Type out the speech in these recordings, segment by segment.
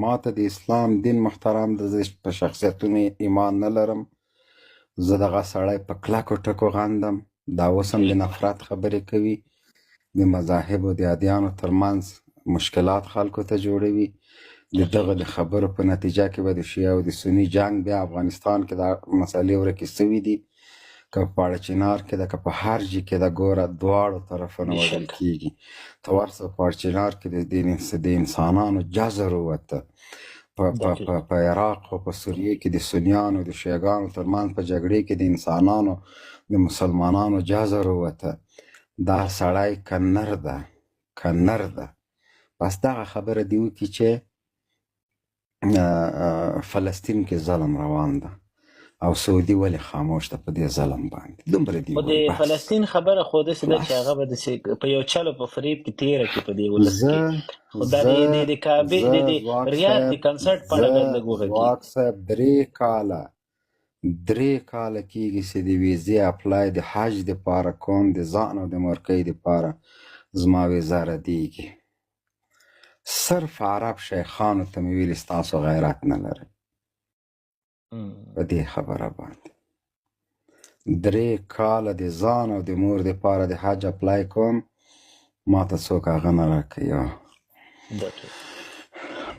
ما ته د اسلام دین محترم د زه په شخصیتونو ایمان نه لرم. زه دغه سړی په کلکو ټکو غندم. دا اوس هم د نفرت خبرې کوي، د مذاهبو د ادیانو ترمنځ مشکلات خلکو ته جوړوي. د دغه د خبرو په نتیجه کې به د شیعه او د سني جنگ بیا افغانستان کې دا مسئلې ورکې سوي دي، که په پاړچینار کې ده که په هر ځای کې ده. ګوره دواړو طرفونو وژل کېږي. ته ورسه په پاړچینار کې د انسانانو جزر ووته. په عراق او په سوریې کې د سنیانو د شیعګانو ترمنځ په جګړې کې د انسانانو د مسلمانانو جزر ووته. دا سړی کنر ده. بس دغه خبره دی وکړي چې فلسطین کې ظلم روان ده او سعودي ولې خاموش ده په دې ظلم باندې. دومره دی. خو د فلسطین خبره خو داسې ده چې هغه به په یو چلو په فریب کې تېره کړي په دې ولس کې. خو دا د کعبې د ریاض د کنسرټ په اړه لږ وغږېږي. واک صاحب 3 کاله کېږي چې د ویزې اپلای د حج دپاره کوم، د ځان او د مورکۍ دپاره زما ویزه ردېږي. صرف عرب شیخانو ته مې ویلي ستاسو غیرت نه لرئ په دې خبره باندې. 3 کاله د ځان او د مور دپاره د حج اپلای کوم، ما ته څوک هغه نه راکوي.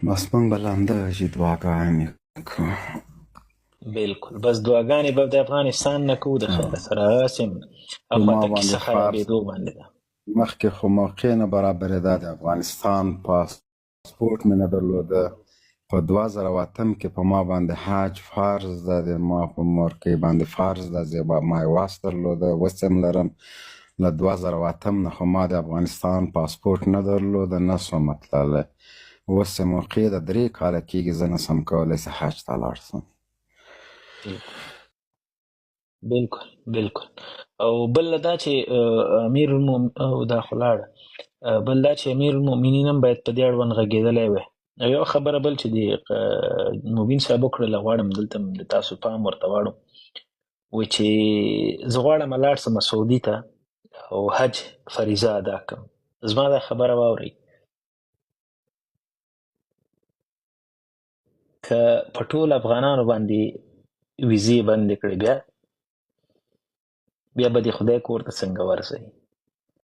بس موږ به لنډه چې دعاګانې کوو. بالکل، بس دعاګانې به د افغانستان نه کوو د خیر سره. هغسې اخواته کیسه خرابېدو باندې ده. مخکې خو موقع نه برابرېده. د افغانستان پاسپورټ مې نه درلوده. په 2008 کې په ما باندې حج فرض ده، د ما په مورکۍ باندې فرض ده. زه ما یې واس درلوده، اوس هم لرم. له 2008 نه خو ما د افغانستان پاسپورټ نه درلوده، نه شوم تللی. اوس یې موقع ده 3 کاله کېږي زه نه شم کولی چې حج ته لاړ شم. بالکل. او بل دا چې امیر او دا خو لاړه، بل دا چې امیر المؤمنین هم باید په دې اړوند غږېدلی وی. او یو خبره بل چې د مبین صاحب وکړله، غواړم دلته د تاسو پام ورته واړم، و چې زه غواړم لاړ شم سعودي ته او حج فریضه ادا کړم. زما دا خبره واورئ، که په ټول افغانانو باندې ویزې بندې کړې بیا به د خدای کور ته څنګه ورځئ؟